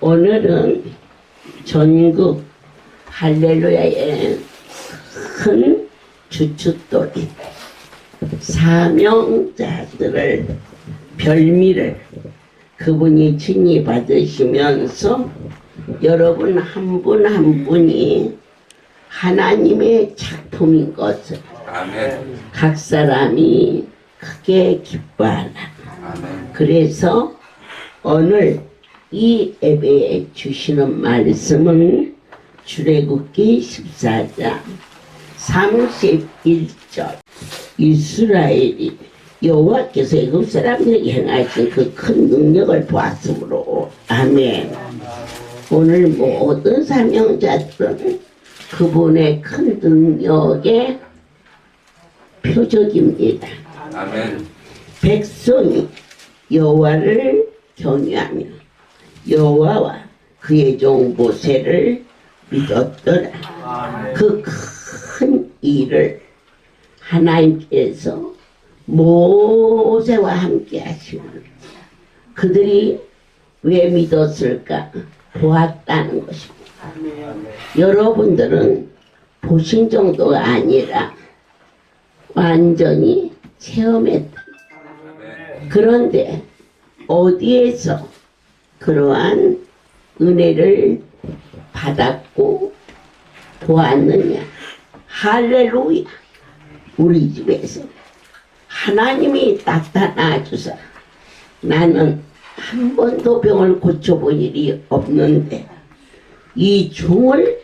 오늘은 전국 할렐루야의 큰 주춧돌이 사명자들을 별미를 그분이 친히 받으시면서 여러분 한 분 한 분이 하나님의 작품인 것을 각 사람이 크게 기뻐하라. 그래서 오늘 이 예배에 주시는 말씀은 출애굽기 14장 31절 이스라엘이 여호와께서 애굽 사람들에게 행하신 그 큰 능력을 보았으므로 아멘. 오늘 모든 사명자들은 그분의 큰 능력의 표적입니다. 아멘. 백성이 여호와를 경외하며 여호와와 그의 종 모세를 믿었더라. 그 큰 일을 하나님께서 모세와 함께 하시고 그들이 왜 믿었을까? 보았다는 것입니다. 여러분들은 보신 정도가 아니라 완전히 체험했다. 그런데 어디에서 그러한 은혜를 받았고 보았느냐? 할렐루야! 우리 집에서 하나님이 나타나 주사 나는 한 번도 병을 고쳐본 일이 없는데 이 종을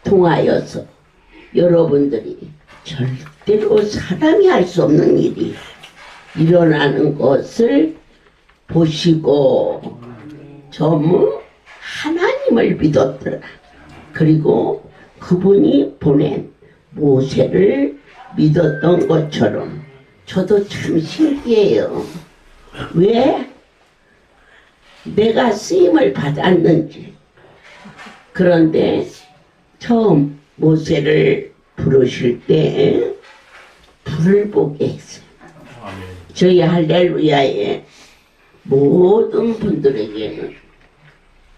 통하여서 여러분들이 절대로 사람이 할 수 없는 일이 일어나는 것을 보시고 전부 하나님을 믿었더라. 그리고 그분이 보낸 모세를 믿었던 것처럼 저도 참 신기해요. 왜 내가 쓰임을 받았는지. 그런데 처음 모세를 부르실 때 불을 보게 했어요. 저희 할렐루야의 모든 분들에게는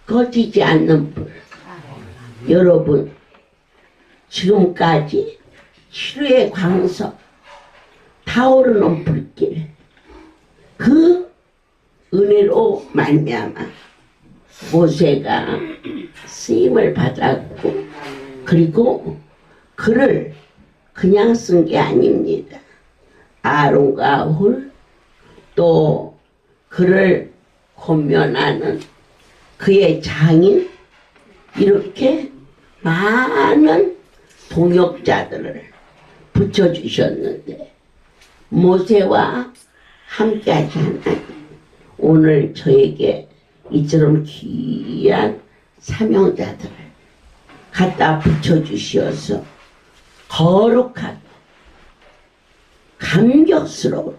꺼지지 않는 불. 여러분 지금까지 치료의 광석 타오르는 불길 그 은혜로 말미암아 모세가 쓰임을 받았고 그리고 글을 그냥 쓴 게 아닙니다. 아론과 훌 또 그를 권면하는 그의 장인 이렇게 많은 동역자들을 붙여주셨는데 모세와 함께 하신 하나님 오늘 저에게 이처럼 귀한 사명자들을 갖다 붙여주셔서 거룩하고 감격스러운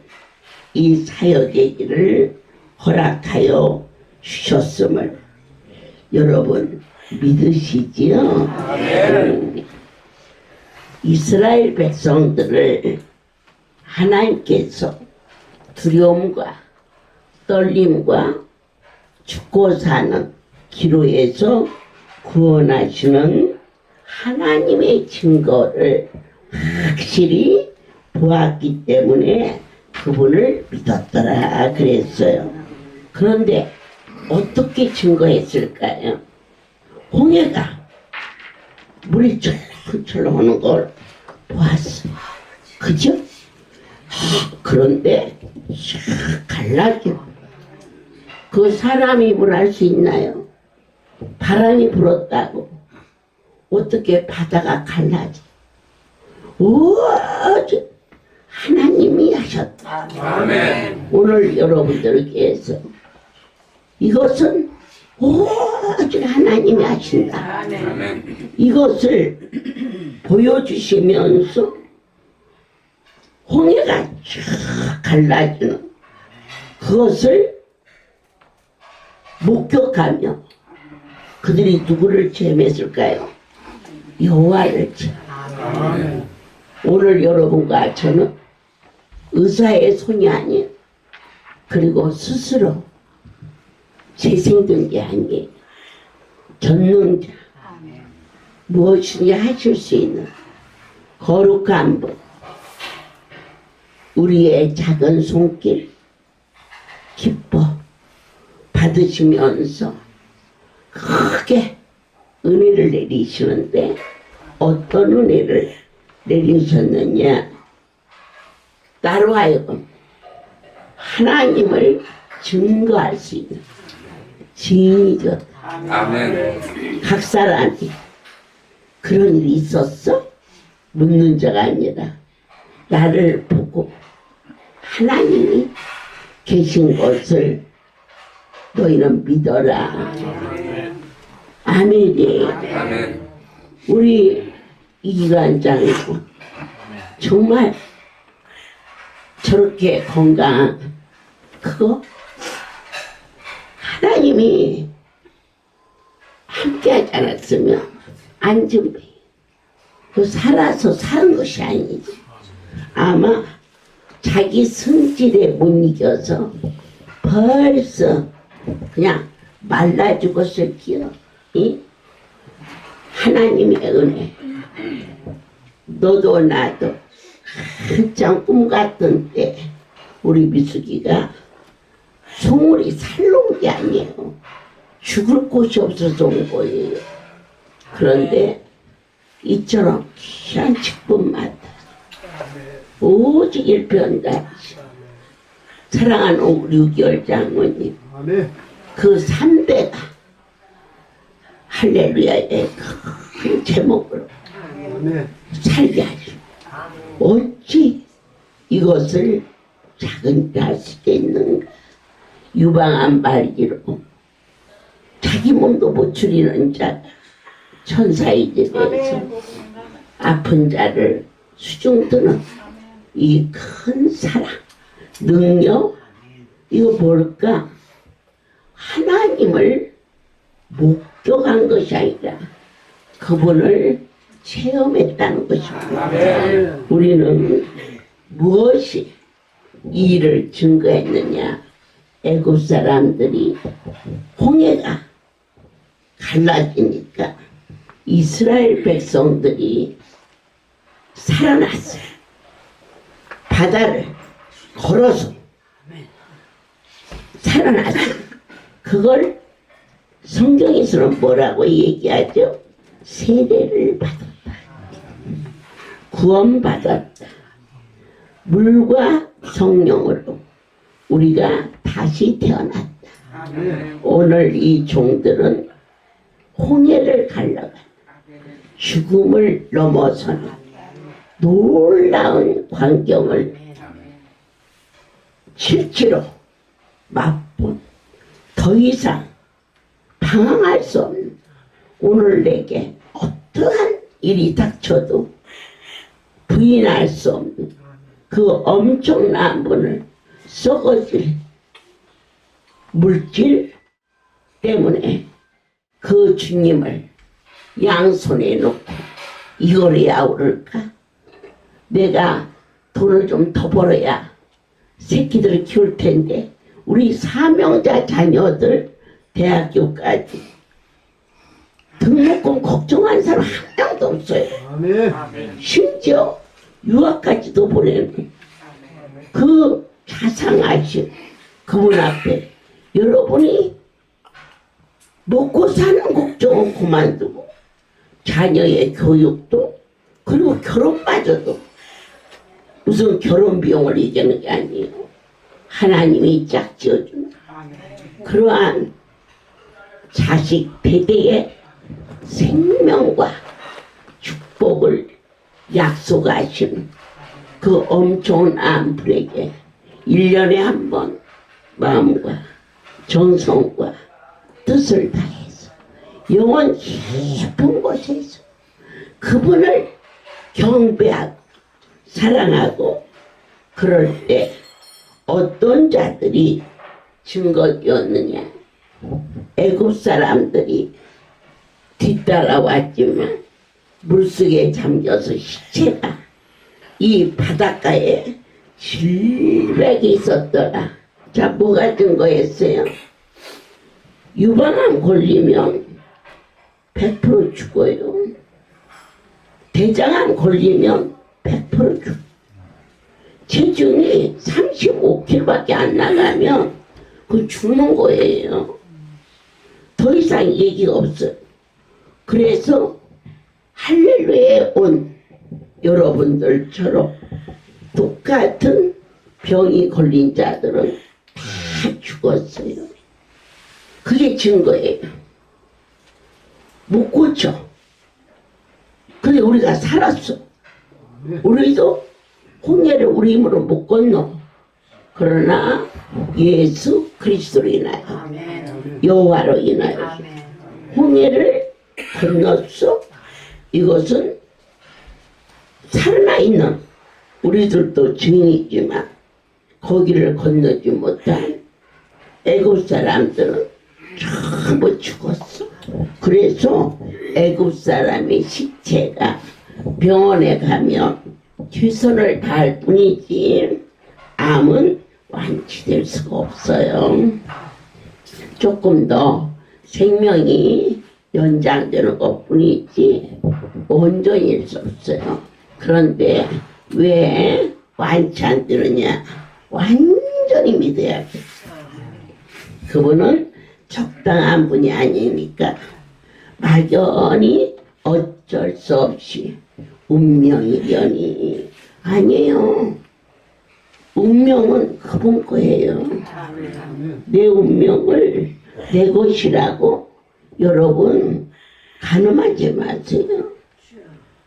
이 사역의 길을 허락하여 주셨음을 여러분 믿으시지요? 이스라엘 백성들을 하나님께서 두려움과 떨림과 죽고 사는 기로에서 구원하시는 하나님의 증거를 확실히 보았기 때문에 그분을 믿었더라 그랬어요. 그런데 어떻게 증거했을까요? 홍해가 물이 철렁철렁 하는 걸 보았어. 그죠? 그런데 샥 갈라져. 그 사람이 뭘 할 수 있나요? 바람이 불었다고 어떻게 바다가 갈라져? 우와, 하나님이 하셨다. 아멘. 오늘 여러분들께서 이것은 오직 하나님이 하신다. 아멘. 이것을 보여주시면서 홍해가 쫙 갈라지는 그것을 목격하며 그들이 누구를 체험했을까요? 여호와를 체험. 오늘 여러분과 저는 의사의 손이 아닌 그리고 스스로 재생된 게 아니에요. 전능자, 무엇이든지 하실 수 있는 거룩한 분, 우리의 작은 손길 기뻐 받으시면서 크게 은혜를 내리시는데 어떤 은혜를 내리셨느냐? 나로 하여금 하나님을 증거할 수 있는 증인이 되었다. 아멘. 각 사람이 그런 일이 있었어? 묻는 자가 아니라 나를 보고 하나님이 계신 것을 너희는 믿어라. 아멘이에요. 아멘. 우리 이기관장이고 정말 저렇게 건강 그거 하나님이 함께 하지 않았으면 안 준비. 그 살아서 사는 것이 아니지. 아마 자기 성질에 못 이겨서 벌써 그냥 말라 죽었을 기요. 이? 하나님의 은혜. 너도 나도 한참 꿈 같던 때 우리 미숙이가 송울이 살러 온 게 아니에요. 죽을 곳이 없어서 온 거예요. 그런데 이처럼 귀한 직분마다 오직 일편단지 사랑하는 우리 6개월 장모님 그 3대가 할렐루야의 큰 제목으로 살게 하시고 어찌 이것을 작은 게 할 수도 있는가. 유방암 말기로 자기 몸도 못 추리는 자가 천사이게 돼서 아픈 자를 수중드는 이 큰 사랑, 능력, 이거 뭘까? 하나님을 목격한 것이 아니라 그분을 체험했다는 것입니다. 우리는 무엇이 이 일을 증거했느냐? 애굽 사람들이 홍해가 갈라지니까 이스라엘 백성들이 살아났어요. 바다를 걸어서 살아났어요. 그걸 성경에서는 뭐라고 얘기하죠? 세례를 받았다. 구원받았다. 물과 성령으로 우리가 다시 태어났다. 오늘 이 종들은 홍해를 갈라가 죽음을 넘어서는 놀라운 광경을 실제로 맛본 더 이상 방황할 수 없는 오늘 내게 어떠한 일이 닥쳐도 부인할 수 없는 그 엄청난 분을 썩어질 물질 때문에 그 주님을 양손에 놓고 이걸 해야 오를까? 내가 돈을 좀 더 벌어야 새끼들을 키울 텐데 우리 사명자 자녀들 대학교까지 등록금 걱정하는 사람 한 명도 없어요. 심지어 유학까지도 보내는 그 자상하신 그분 앞에 여러분이 먹고 사는 걱정은 그만두고 자녀의 교육도 그리고 결혼마저도 무슨 결혼 비용을 얘기하는 게 아니에요. 하나님이 짝 지어주는 그러한 자식 대대의 생명과 축복을 약속하시는 그 엄청난 분에게 1년에 한 번 마음과 정성과 뜻을 다해서 영원 깊은 곳에서 그분을 경배하고 사랑하고 그럴 때 어떤 자들이 증거되었느냐. 애굽 사람들이 뒤따라왔지만 물속에 잠겨서 시체가 이 바닷가에 질백이 있었더라. 자, 뭐가 증거했어요? 유방암 걸리면 100% 죽어요. 대장암 걸리면 100% 죽어. 체중이 35kg밖에 안 나가면 그건 죽는 거예요. 더 이상 얘기가 없어요. 그래서 할렐루야에 온 여러분들처럼 똑같은 병이 걸린 자들은 다 죽었어요. 그게 증거예요. 못 고쳐. 근데 우리가 살았어. 우리도 홍해를 우리 힘으로 못 건너. 그러나 예수 그리스도로 인하여 여호와로 인하여 홍해를 건넜어. 이것은 살아있는 우리들도 증인이지만 거기를 건너지 못한 애굽 사람들은 전부 죽었어. 그래서 애굽 사람의 시체가 병원에 가면 최선을 다할 뿐이지 암은 완치될 수가 없어요. 조금 더 생명이 연장되는 것 뿐이지 온전일 수 없어요. 그런데 왜 완치 안 되느냐? 완전히 믿어야겠어요. 그분은 적당한 분이 아니니까 막연히 어쩔 수 없이 운명이려니 아니에요. 운명은 그분 거예요. 내 운명을 내 것이라고 여러분 가늠하지 마세요.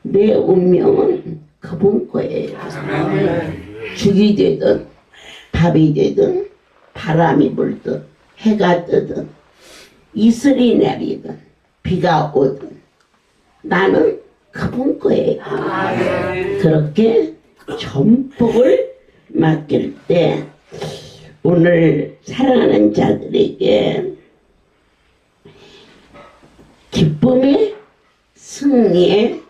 내 운명은 그분 거예요. 죽이 되든 밥이 되든 바람이 불든 해가 뜨든 이슬이 내리든 비가 오든 나는 그분 거예요. 그렇게 전복을 맡길 때 오늘 사랑하는 자들에게 기쁨의 승리의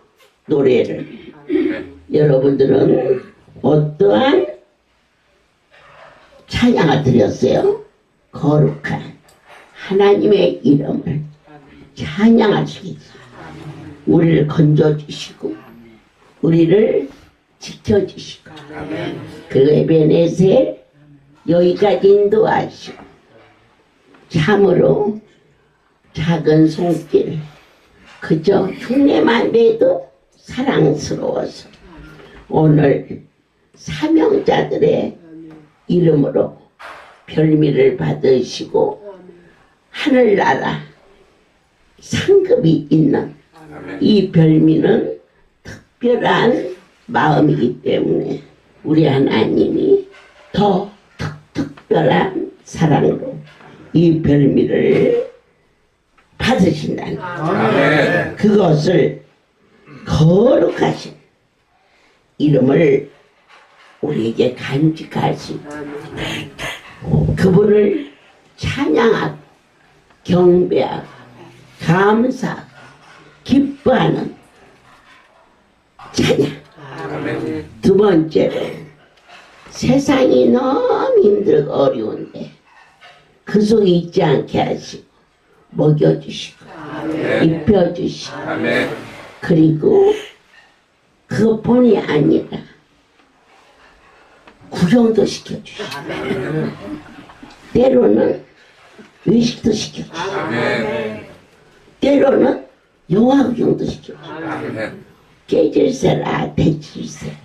노래를 여러분들은 어떠한 찬양을 드렸어요? 거룩한 하나님의 이름을 찬양하시기 우리를 건져주시고 우리를 지켜주시고 그 에베네셀 여기까지 인도하시고 참으로 작은 손길 그저 흉내만 내도 사랑스러워서 오늘 사명자들의 이름으로 별미를 받으시고 하늘나라 상급이 있는 이 별미는 특별한 마음이기 때문에 우리 하나님이 더 특별한 사랑으로 이 별미를 받으신다는 그것을 거룩하신 이름을 우리에게 간직하신 그분을 찬양하고 경배하고 감사하고 기뻐하는 찬양. 두 번째로 세상이 너무 힘들고 어려운데 그 속에 있지 않게 하시고 먹여주시고 입혀주시고 그리고 그것뿐이 아니라 구경도 시켜주시고 때로는 외식도 시켜주시고 때로는 영화 구경도 시켜주시고 깨질세라 대질세라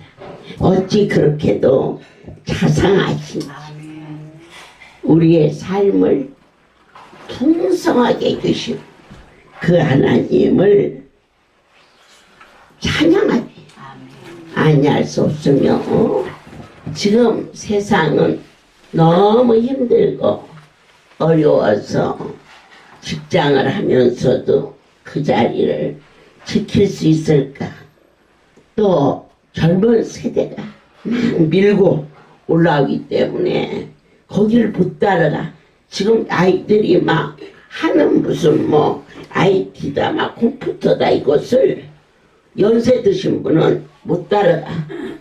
어찌 그렇게도 자상하신지 우리의 삶을 풍성하게 해주신 그 하나님을 찬양하지 아니할 수 없으며 지금 세상은 너무 힘들고 어려워서 직장을 하면서도 그 자리를 지킬 수 있을까? 또 젊은 세대가 막 밀고 올라오기 때문에 거기를 못 따라가. 지금 아이들이 막 하는 무슨 뭐 IT다 막 컴퓨터다 이것을 연세 드신 분은 못 따라가.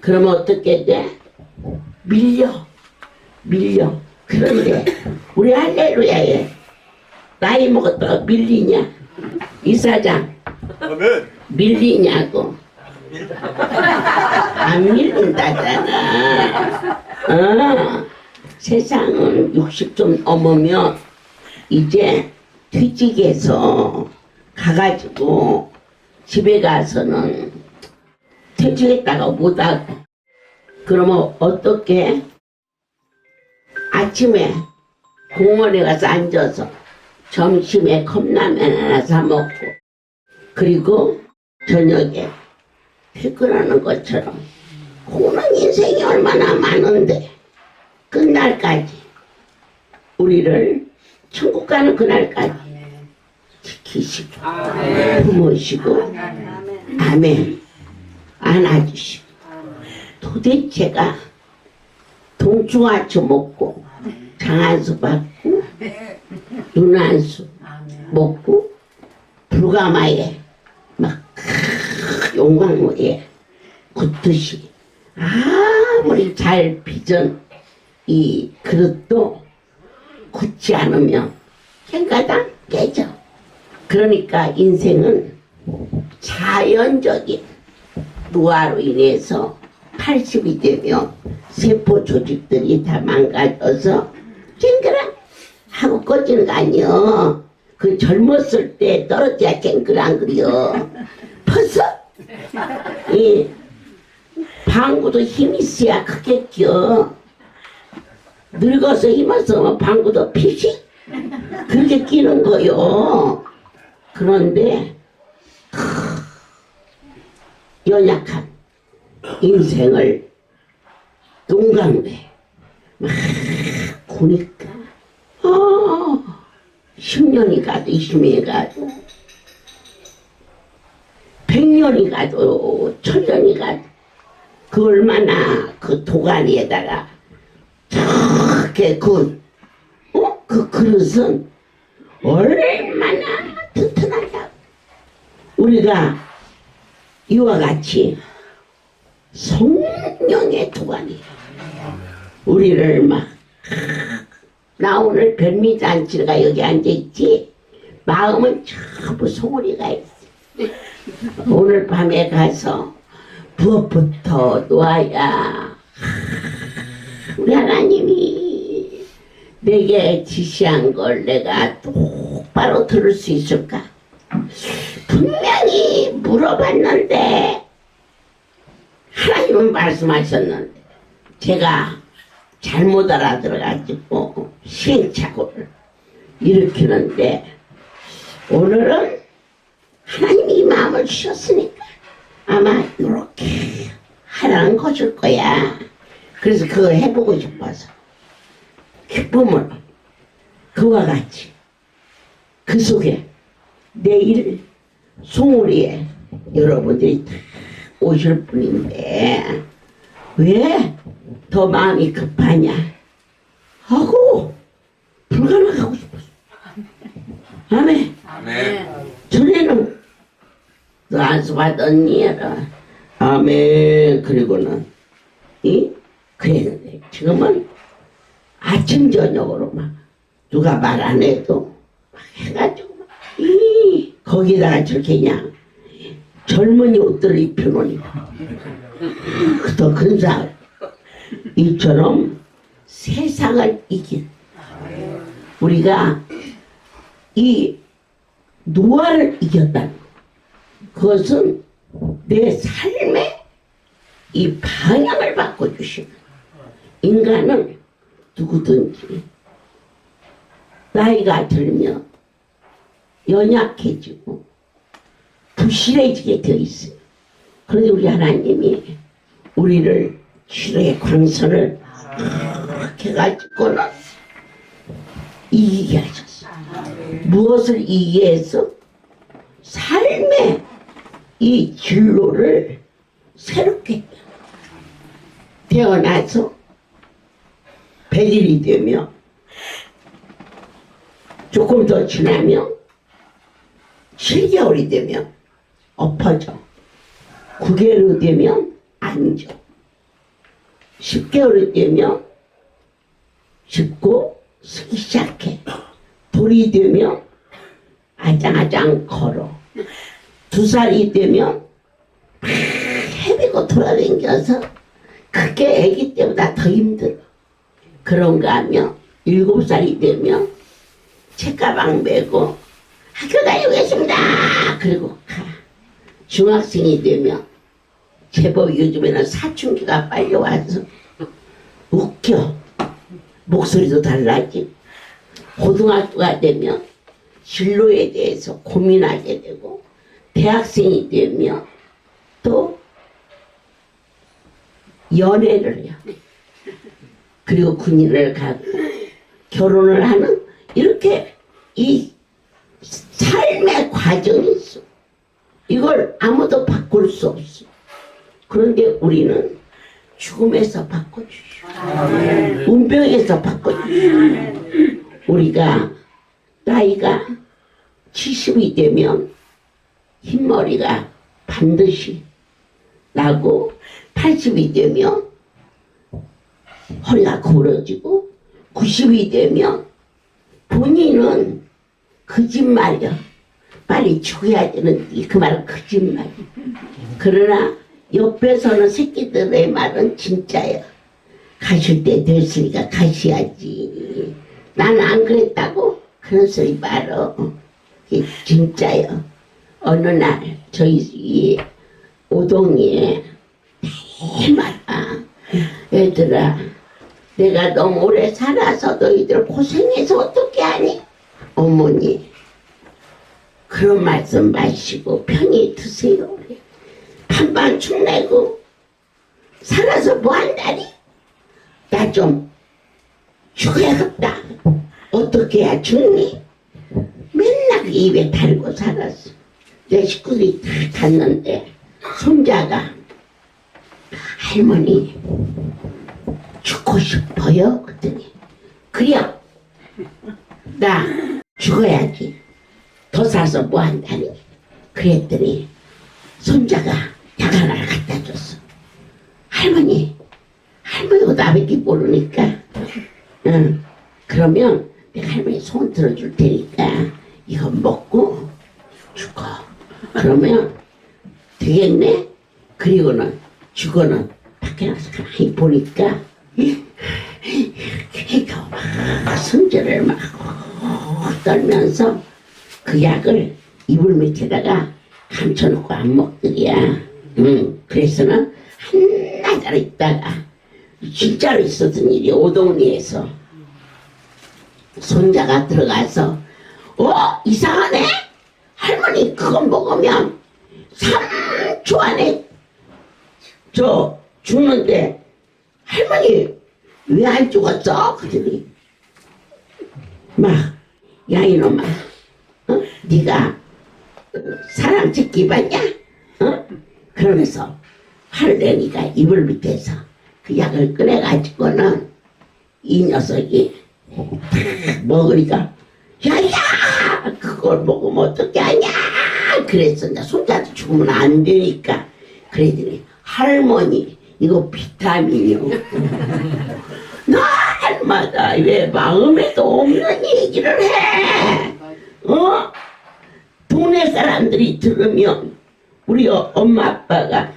그러면 어떻게 돼? 밀려. 그런데 우리 할렐루야에 나이 먹었다가 밀리냐? 이사장 아멘. 밀리냐고. 안 밀린다잖아. 세상은 60 좀 넘으면 이제 퇴직해서 가가지고 집에 가서는 퇴직했다가 못하고 그러면 어떻게 아침에 공원에 가서 앉아서 점심에 컵라면 하나 사 먹고 그리고 저녁에 퇴근하는 것처럼 고는 인생이 얼마나 많은데 그날까지 우리를 천국 가는 그날까지 지키시고 품으시고 아멘 안아주시고 도대체가 동충하초 먹고 장한수 받고 눈한수 먹고 불가마에 막 용광로에 굳듯이 아무리 잘 빚은 이 그릇도 굳지 않으면 캔가당 깨져. 그러니까 인생은 자연적인 노화로 인해서 80이 되면 세포 조직들이 다 망가져서 쨍그랑 하고 꺼지는 거 아니여. 그 젊었을 때 떨어져야 쨍그랑 그려. 벌써 이 방구도 힘이 있어야 크게 끼어. 늙어서 힘 없으면 방구도 피식 그렇게 끼는 거요. 그런데 연약한 인생을 용감해 막 구니까 10년이 가도 20년이 가도 100년이 가도 1000년이 가도 그 얼마나 그 도가니에다가 저렇게 그 그릇은 얼마나 튼튼하냐고. 우리가 이와 같이 성령의 도가니 우리를 막 나 오늘 별미잔치가 여기 앉아있지 마음은 전부 송우리가 있어. 오늘 밤에 가서 부엌부터 놓아야 우리 하나님이 내게 지시한 걸 내가 똑바로 들을 수 있을까? 분명히 물어봤는데 하나님은 말씀하셨는데 제가 잘못 알아들어가지고 시행착오를 일으키는데 오늘은 하나님이 이 마음을 주셨으니까 아마 이렇게 하라는 것일 거야. 그래서 그거 해보고 싶어서 기쁨을 그와 같이 그 속에 내일 송우리에 여러분들이 다 오실 분인데 왜 더 마음이 급하냐 하고 불가마 가고 싶었어. 아멘. 아멘. 전에는 너 안수 받았니? 아멘. 그리고는 그랬는데 지금은 아침 저녁으로 막 누가 말 안 해도 막 해가지고 막 거기다가 저렇게 그냥 젊은이 옷들을 입혀놓으니까 더 근사하고 이처럼 세상을 이긴 우리가 이 노화를 이겼다는 것. 그것은 내 삶의 이 방향을 바꿔주시는 인간은 누구든지 나이가 들면 연약해지고 부실해지게 되어 있어요. 그런데 우리 하나님이 우리를 치료의 광선을 그렇게 해가지고는 이기게 하셨어요. 무엇을 이기게 해서? 삶의 이 진로를 새롭게 태어나서 100일이 되면 조금 더 지나면 7개월이 되면 엎어져. 9개월이 되면 앉아. 10개월이 되면 짚고 서기 시작해. 돌이 되면 아장아장 걸어. 2살이 되면 막 헤매고 돌아다녀서 그게 아기 때보다 더 힘들어. 그런가 하면 7살이 되면 책가방 메고 학교 다니겠습니다. 그리고 가. 중학생이 되면 제법 요즘에는 사춘기가 빨리 와서 웃겨. 목소리도 달라지고. 고등학교가 되면 진로에 대해서 고민하게 되고, 대학생이 되면 또 연애를 해요. 그리고 군인을 가고 결혼을 하는, 이렇게 이 삶의 과정이 있어. 이걸 아무도 바꿀 수 없어. 그런데 우리는 죽음에서 바꿔주시오. 운명에서 바꿔주시오. 우리가 나이가 70이 되면 흰머리가 반드시 나고, 80이 되면 허리가 구부러지고, 90이 되면 본인은 거짓말이야. 빨리 죽어야 되는데 그 말은 거짓말이야. 그러나 옆에서는 새끼들의 말은 진짜야. 가실 때 됐으니까 가셔야지. 난 안 그랬다고? 그런 소리 말어. 이게 진짜요. 어느 날 저희 이 오동이에 많아. 얘들아, 내가 너무 오래 살아서 너희들 고생해서 어떻게 하니? 어머니, 그런 말씀 마시고 편히 드세요. 반반 축내고 살아서 뭐 한다니? 나 좀 죽어야겠다. 어떻게 해야 죽니? 맨날 그 입에 달고 살았어. 내 식구들이 다 갔는데 손자가, 할머니 죽고 싶어요? 그랬더니 그래요. 나 죽어야지. 더 살아서 뭐 한다니? 그랬더니 손자가 약 하나를 갖다 줬어. 할머니 옷 아베기 모르니까, 응, 그러면 내가 할머니 소원 들어줄 테니까 이거 먹고 죽어. 그러면 되겠네? 그리고는 죽어는 밖에 나가서 가만히 보니까 걔가 막 성질을 막 떨면서 그 약을 이불 밑에다가 감춰놓고 안 먹더리야. 그래서는 한나절 있다가 진짜로 있었던 일이, 오동리에서 손자가 들어가서 이상하네? 할머니 그거 먹으면 3초 안에 저 죽는데 할머니 왜 안 죽었어? 그러더니 막, 야 이놈아, 네가 사람 새끼 봤냐? 그러면서 화를 내니까 이불 밑에서 그 약을 꺼내가지고는 이 녀석이 먹으니까, 야야 그걸 먹으면 어떻게 하냐? 그래서 나 손자도 죽으면 안 되니까. 그랬더니 할머니 이거 비타민이요. 날마다 왜 마음에도 없는 얘기를 해? 동네 사람들이 들으면 우리 엄마 아빠가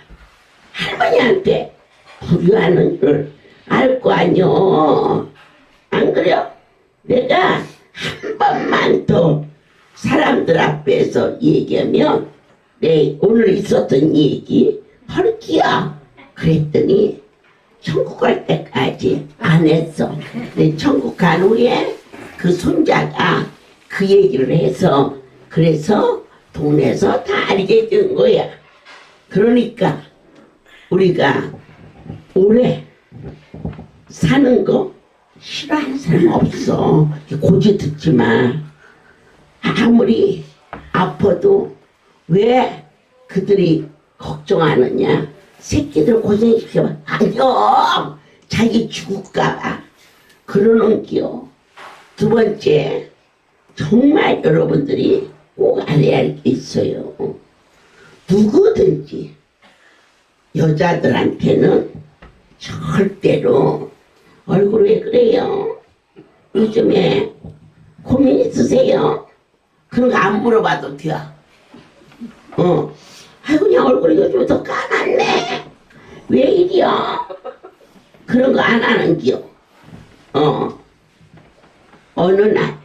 할머니한테 불효하는 줄 알 거 아니요. 안 그래요? 내가 한 번만 더 사람들 앞에서 얘기하면 내 오늘 있었던 얘기 헐기야. 그랬더니 천국 갈 때까지 안 했어. 근데 천국 간 후에 그 손자가 그 얘기를 해서, 그래서 동네에서 다 알게 된 거야. 그러니까 우리가 오래 사는 거 싫어하는 사람 없어. 고지 듣지 마. 아무리 아파도 왜 그들이 걱정하느냐? 새끼들 고생시켜. 아니요, 자기 죽을까봐 그러는겨. 두 번째, 정말 여러분들이 꼭 알아야 할 게 있어요. 누구든지 여자들한테는 절대로 얼굴 왜 그래요? 요즘에 고민 있으세요? 그런 거 안 물어봐도 돼. 아이고, 그냥 얼굴이 요즘 더 까맣네. 왜 이리야? 그런 거 안 하는겨. 어느 날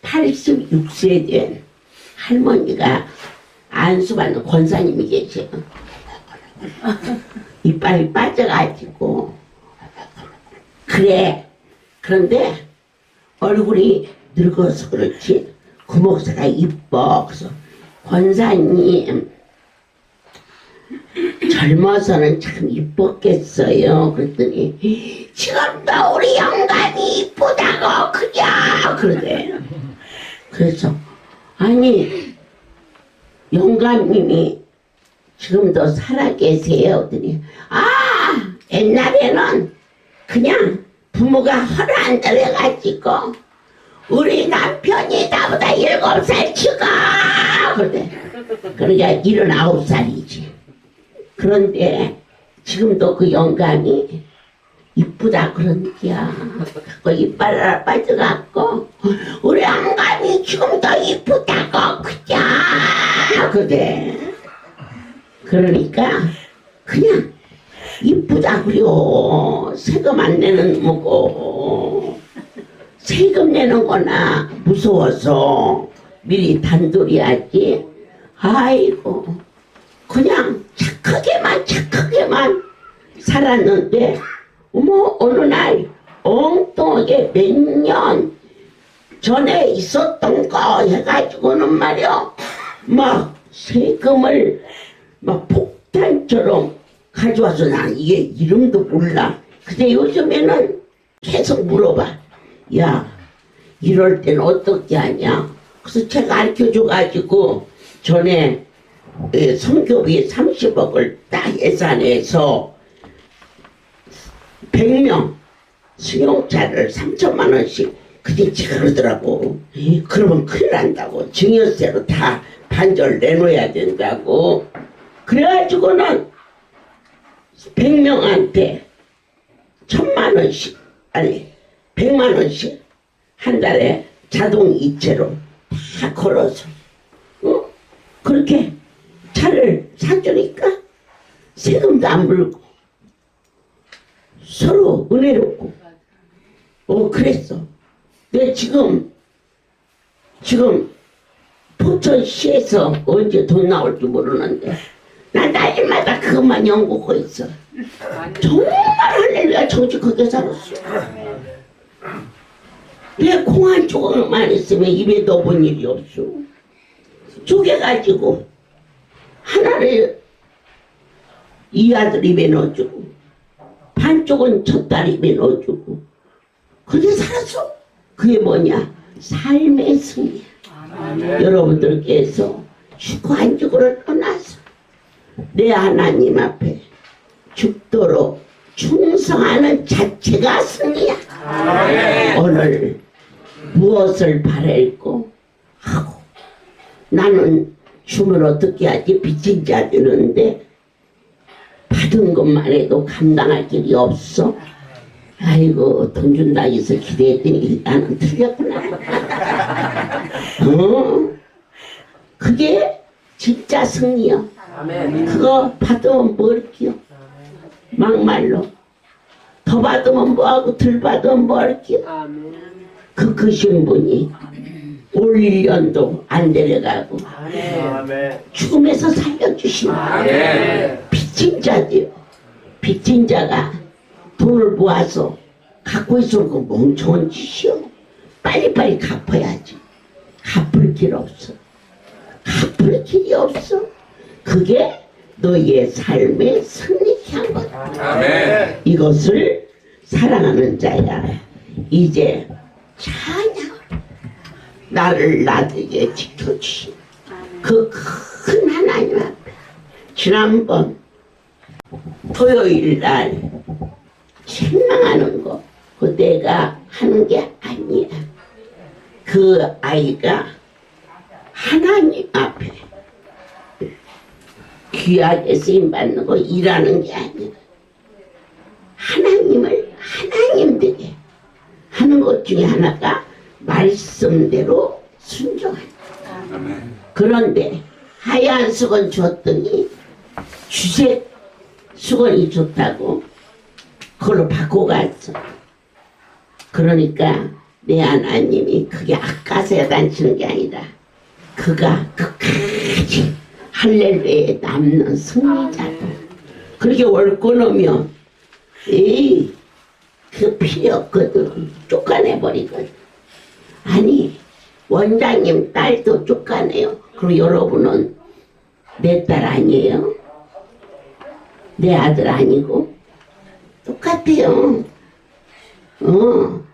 86세 된 할머니가 안수받는 권사님이 계셔. 이빨이 빠져가지고. 그래. 그런데 얼굴이 늙어서 그렇지 그 목소리가 이뻐. 그래서 권사님 젊어서는 참 이뻤겠어요. 그랬더니 지금도 우리 영감이 이쁘다고 그냥 그러대. 그래서 아니 영감님이 지금도 살아계세요. 그랬더니 옛날에는 그냥 부모가 허를 안 들여가지고 우리 남편이 나보다 7살 치가 그래. 그러니까 79살이지. 그런데 지금도 그 영감이 이쁘다 그런기야. 그 이빨 하나 빠져갖고 우리 영감이 지금도 이쁘다고 그냥 그래. 그러니까 그냥 이쁘다 그려. 세금 안 내는 뭐고 세금 내는 거나 무서워서 미리 단돌이 하지. 아이고 그냥 착하게만 살았는데 어느 날 엉뚱하게 몇 년 전에 있었던 거 해가지고는 말이야 막 세금을 막 폭탄처럼 가져와서 난 이게 이름도 몰라. 근데 요즘에는 계속 물어봐. 야 이럴 땐 어떻게 하냐. 그래서 제가 가르쳐줘가지고 전에 선교비 30억을 딱 예산해서 100명 수용자를 3천만 원씩 그때 제가 그러더라고. 그러면 큰일 난다고. 증여세로 다 반절 내놓아야 된다고. 그래가지고는 100명한테 1000만 원씩 아니 100만 원씩 한 달에 자동 이체로 다 걸어서 그렇게 차를 사주니까 세금도 안 물고 서로 은혜롭고 그랬어. 근데 지금 포천시에서 언제 돈 나올지 모르는데 난 날마다 그것만 연구하고 있어. 정말 할렐루야 정직하게 살았어. 내 콩 한 조각만 있으면 입에 넣어본 일이 없어. 쪼개가지고 하나를 이 아들 입에 넣어주고 반쪽은 첫딸 입에 넣어주고 그렇게 살았어. 그게 뭐냐? 삶의 승리야. 여러분들께서 죽고 안 죽고를 떠나서 내 하나님 앞에 죽도록 충성하는 자체가 승리야. 오늘 무엇을 바랄고 하고 나는 춤을 어떻게 하지? 빚진 자 되는데 받은 것만 해도 감당할 길이 없어. 아이고 돈 준다 해서 기대했더니 나는 틀렸구나. 그게 진짜 승리야. 그거 받으면 뭘게요? 막말로 더 받으면 뭐하고 덜 받으면 뭐할게요? 그 크신 분이 올 1년도 안 데려가고 죽음에서 살려주시는 빚진 자들요. 빚진 자가 돈을 모아서 갖고 있을 거 멍청한 짓이요. 빨리빨리 갚아야지. 갚을 길 없어. 갚을 길이 없어. 그게 너의 삶의 승리케 한 거다. 이것을 사랑하는 자야. 이제 찬양 나를 나되게 지켜주신 그 큰 하나님 앞에 지난번 토요일 날 책망하는 거 그 내가 하는 게 아니야. 그 아이가 하나님 앞에 귀하게 쓰임받는 거 일하는 게 아니야. 하나님을 하나님 되게 하는 것 중에 하나가 말씀대로 순종한다. 그런데 하얀 수건 줬더니 주색 수건이 좋다고 그걸로 바꿔 갔어. 그러니까 내 하나님이 그게 아까서야 단치는 게 아니라 그가 끝까지 할렐루야에 남는 승리자고. 그렇게 올 끊으면 에이 그 필요 없거든. 쫓아내버리거든. 아니 원장님 딸도 쫓아내요. 그리고 여러분은 내 딸 아니에요? 내 아들 아니고? 똑같아요. 그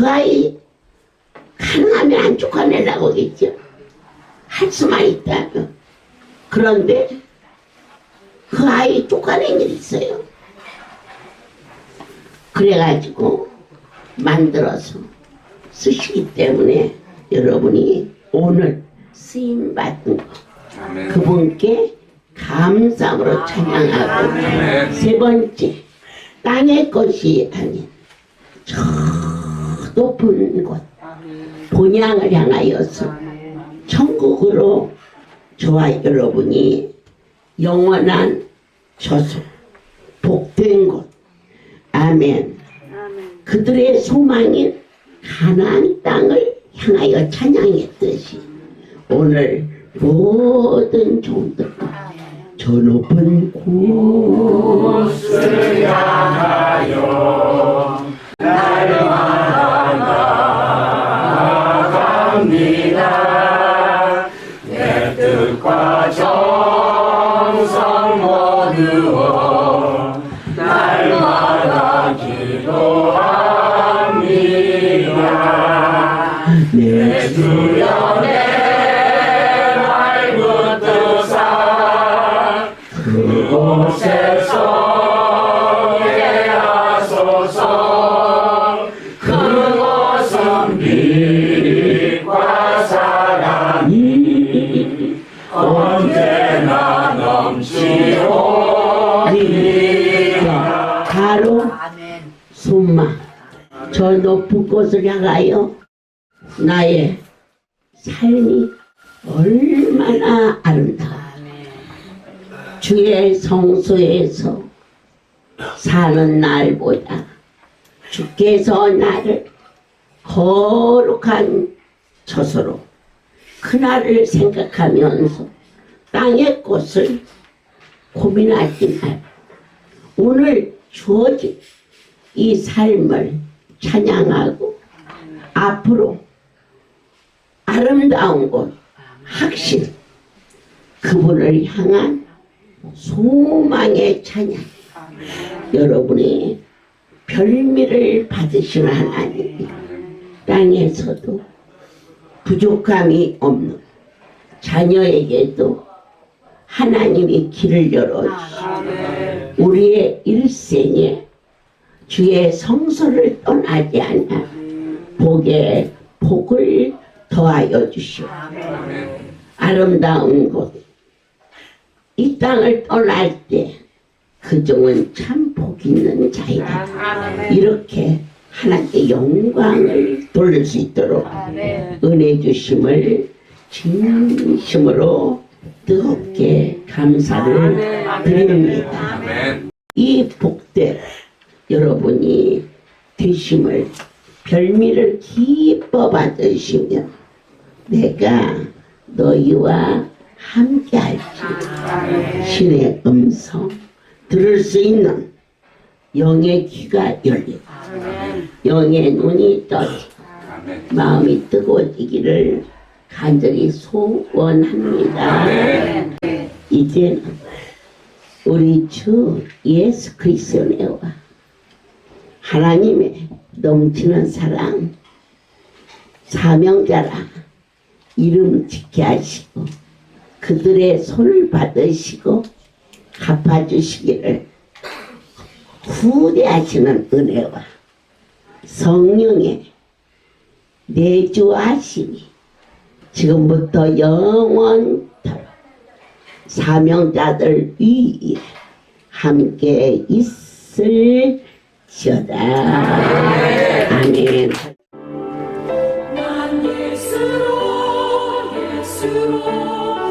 아이 가능하면 안 쫓아내려고 하겠죠. 할 수만 있다면. 그런데 그 아이 쫓아낸 일 있어요. 그래가지고 만들어서 쓰시기 때문에 여러분이 오늘 쓰임 받은 거 아멘. 그분께 감사함으로 찬양하고 아멘. 세 번째 땅의 것이 아닌 저 높은 곳 본향을 향하여서 천국으로 저와 여러분이 영원한 저속 복된 곳 아멘. 그들의 소망인 가나안 땅을 향하여 찬양했듯이 오늘 모든 종들과 저 높은 곳을 향하여 날마다 내 뜻과 정성 모두어 날마다 기도합니다. 내 주여 내 발붙 사 그곳에서 예하소서. 그곳은 빛과 사랑이 언제나 넘치오리라. 바로 손마 저 높은 곳을 향하여 나의 삶이 얼마나 아름다워. 주의 성소에서 사는 날보다 주께서 나를 거룩한 처소로 그날을 생각하면서 땅의 꽃을 고민하지 말고 오늘 주어진 이 삶을 찬양하고 앞으로 아름다운 곳 확신 그분을 향한 소망의 찬양. 여러분이 별미를 받으시는 하나님 땅에서도 부족함이 없는 자녀에게도 하나님이 길을 열어주시고 우리의 일생에 주의 성소를 떠나지 않아 복에 복을 더하여 주시오. 아름다운 곳 이 땅을 떠날 때 그종은 참 복 있는 자이다. 이렇게 하나님께 영광을 돌릴 수 있도록 은혜 주심을 진심으로 뜨겁게 감사를 드립니다. 이 복대 여러분이 되심을 별미를 기뻐 받으시며 내가 너희와 함께 할지 신의 음성 들을 수 있는 영의 귀가 열리고 영의 눈이 떠지고 마음이 뜨거워지기를 간절히 소원합니다. 이제는 우리 주 예수 그리스도와 하나님의 넘치는 사랑 사명자라 이름 지게 하시고 그들의 손을 받으시고 갚아주시기를 후대하시는 은혜와 성령의 내주하심이 지금부터 영원토록 사명자들 위에 함께 있을지어다. 아멘. 난 예수로 예수 예수로